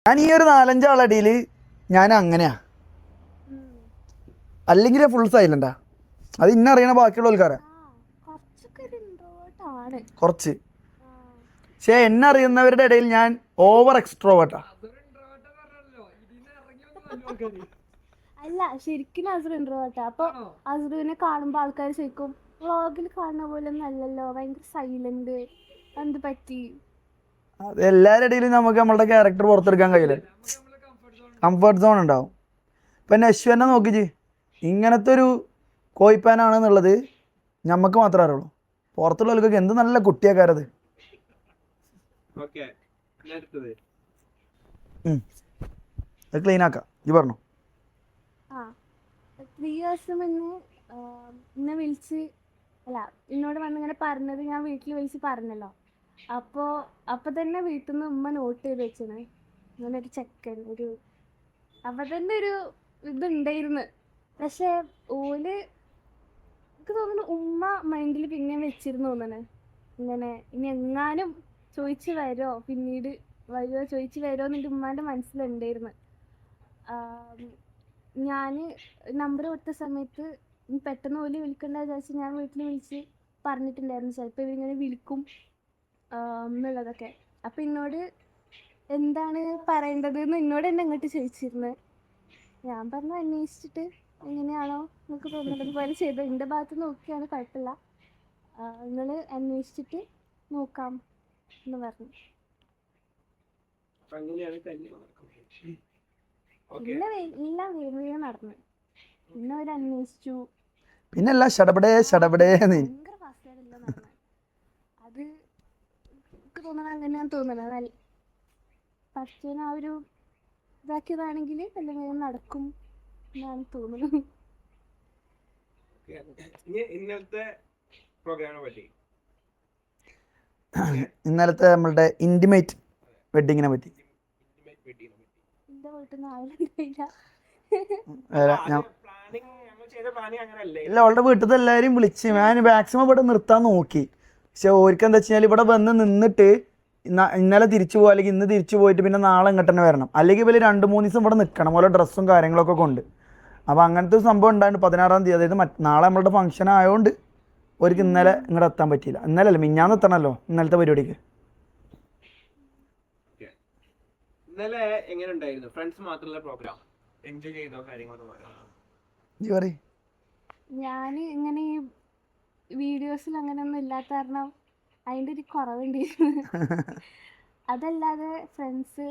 ഞാൻ ഈ ഒരു 4-5 ആളടിയിൽ ഞാൻ അങ്ങനെയാ, അല്ലെങ്കിൽ ഫുൾ സൈലന്റാ. അത് ഇന്നറിയണ ബാക്കിയുള്ള ആൾക്കാരാ കുറച്ച്. പക്ഷെ എന്നെ അറിയുന്നവരുടെ ഇടയിൽ ഞാൻ ഓവർ എക്സ്ട്രോവേർട്ടാ. അല്ല ശരിക്കും അസുർ ഇൻട്രോവേർട്ടാ. അപ്പൊ അസുറിനെ കാണുമ്പോ ആൾക്കാർ ചോദിക്കും വ്ളോഗിൽ കാണുന്ന പോലെ ഒന്നല്ലല്ലോ, ഭയങ്കര സൈലന്റ്, എന്ത് പറ്റി? അത് എല്ലാവരുടെ ഇടയിലും നമുക്ക് നമ്മളുടെ ക്യാരക്ടർ പുറത്തെടുക്കാൻ കഴിയില്ല. കംഫർട്ട് സോൺ ഉണ്ടാവും. ഇപ്പം നശ്വനെ നോക്കിച്ച് ഇങ്ങനത്തെ ഒരു കോയിപ്പാനാണെന്നുള്ളത് ഞമ്മക്ക് മാത്രമേ അറിയുള്ളൂ. പുറത്തുള്ളവർക്കൊക്കെ എന്ത് നല്ല കുട്ടിയാക്കാരത്. അത് ക്ലീൻ ആക്കാം. ഇത് പറഞ്ഞു. 3 years മുന്നേ എന്നെ വിളിച്ച്, അല്ല എന്നോട് വന്നിങ്ങനെ പറഞ്ഞത് ഞാൻ വീട്ടിൽ വിളിച്ച് പറഞ്ഞല്ലോ. അപ്പോൾ തന്നെ വീട്ടിൽ നിന്ന് ഉമ്മ നോട്ട് ചെയ്ത് വെച്ചാണ് ഇങ്ങനെ ഒരു ചെക്കൻ, ഒരു അപ്പം തന്നെ ഒരു ഇതുണ്ടായിരുന്നു. പക്ഷെ ഓല് എനിക്ക് തോന്നുന്നു ഉമ്മ മൈൻഡിൽ പിന്നെയും വെച്ചിരുന്നു തോന്നണേ. ഇങ്ങനെ ഇനി എങ്ങാനും ചോദിച്ചു വരുമോ, പിന്നീട് വരുമോ ചോദിച്ചു വരുമോ എന്നെൻ്റെ ഉമ്മാൻ്റെ മനസ്സിലുണ്ടായിരുന്നു. ഞാൻ നമ്പർ കൊടുത്ത സമയത്ത് പെട്ടെന്ന് ഓല് വിളിക്കണ്ട വിചാരിച്ച് ഞാൻ വീട്ടിൽ വിളിച്ച് പറഞ്ഞിട്ടുണ്ടായിരുന്നു ചിലപ്പോൾ ഇവരിങ്ങനെ വിളിക്കും എന്നുള്ളതൊക്കെ. അപ്പം എന്നോട് എന്താണ് പറയേണ്ടത് എന്ന് എന്നോട് തന്നെ അങ്ങോട്ട് ചോദിച്ചിരുന്നു. ഞാൻ പറഞ്ഞു അന്വേഷിച്ചിട്ട് എങ്ങനെയാണോ നിങ്ങൾക്ക് തോന്നുന്നത് പോലെ ചെയ്ത് എൻ്റെ ഭാഗത്ത് നോക്കിയാണ്, കുഴപ്പമില്ല, നിങ്ങൾ അന്വേഷിച്ചിട്ട് നോക്കാം എന്ന് പറഞ്ഞു. എല്ലാം വേഗം നടന്നു. പിന്നെ അവർ അന്വേഷിച്ചു, പിന്നെ എല്ലാം ഷടപടേ ഭയങ്കര ഫാസ്റ്റായിട്ടെല്ലാം നടന്നു. അത് എനിക്ക് തോന്നണം അങ്ങനെയാണ് തോന്നുന്നത്. പക്ഷേ ആ ഒരു ഇതാക്കിയതാണെങ്കിൽ എല്ലാം വേഗം നടക്കും എന്നാണ് തോന്നുന്നത്. ഇന്നലത്തെ നമ്മളുടെ ഇന്റിമേറ്റ് വെഡിങ്ങിനെ പറ്റി. എൻ്റെ വീട്ടിൽ നിന്ന് ആളുണ്ടായില്ല. ഇല്ല, അവളുടെ വീട്ടിൽ എല്ലാവരെയും വിളിച്ച് ഞാൻ മാക്സിമം ഇവിടെ നിർത്താൻ നോക്കി. പക്ഷെ ഓർക്ക് എന്താ വെച്ചാൽ ഇവിടെ വന്ന് നിന്നിട്ട് ഇന്നലെ തിരിച്ചു പോകുക, അല്ലെങ്കിൽ ഇന്ന് തിരിച്ചു പോയിട്ട് പിന്നെ നാളെ ഇങ്ങോട്ട് തന്നെ വരണം, അല്ലെങ്കിൽ ഇവർ 2-3 ദിവസം ഇവിടെ നിൽക്കണം ഓരോ ഡ്രസ്സും കാര്യങ്ങളൊക്കെ കൊണ്ട്. അപ്പോൾ അങ്ങനത്തെ ഒരു സംഭവം ഉണ്ടായിരുന്നു 16-ാം തീയതി. അതായത് നാളെ നമ്മളുടെ ഫംഗ്ഷൻ ആയതുകൊണ്ട് അവർക്ക് ഇന്നലെ ഇങ്ങോട്ട് എത്താൻ പറ്റിയില്ല. ഇന്നലെ അല്ല, മിഞ്ഞാന്ന് എത്തണമല്ലോ ഇന്നലത്തെ പരിപാടിക്ക്. ഇന്നലെ എങ്ങനെ ഉണ്ടായിരുന്നു? ഫ്രണ്ട്സ് മാത്രമുള്ള പ്രോഗ്രാം എൻജോയ് ചെയ്തോ? കാര്യങ്ങളൊന്നും ഞാൻ ഇങ്ങനെ ഈ വീഡിയോസിൽ അങ്ങനെയൊന്നും ഇല്ലാത്ത കാരണം അതിൻ്റെ ഒരു കുറവുണ്ടായിരുന്നു. അതല്ലാതെ ഫ്രണ്ട്സ്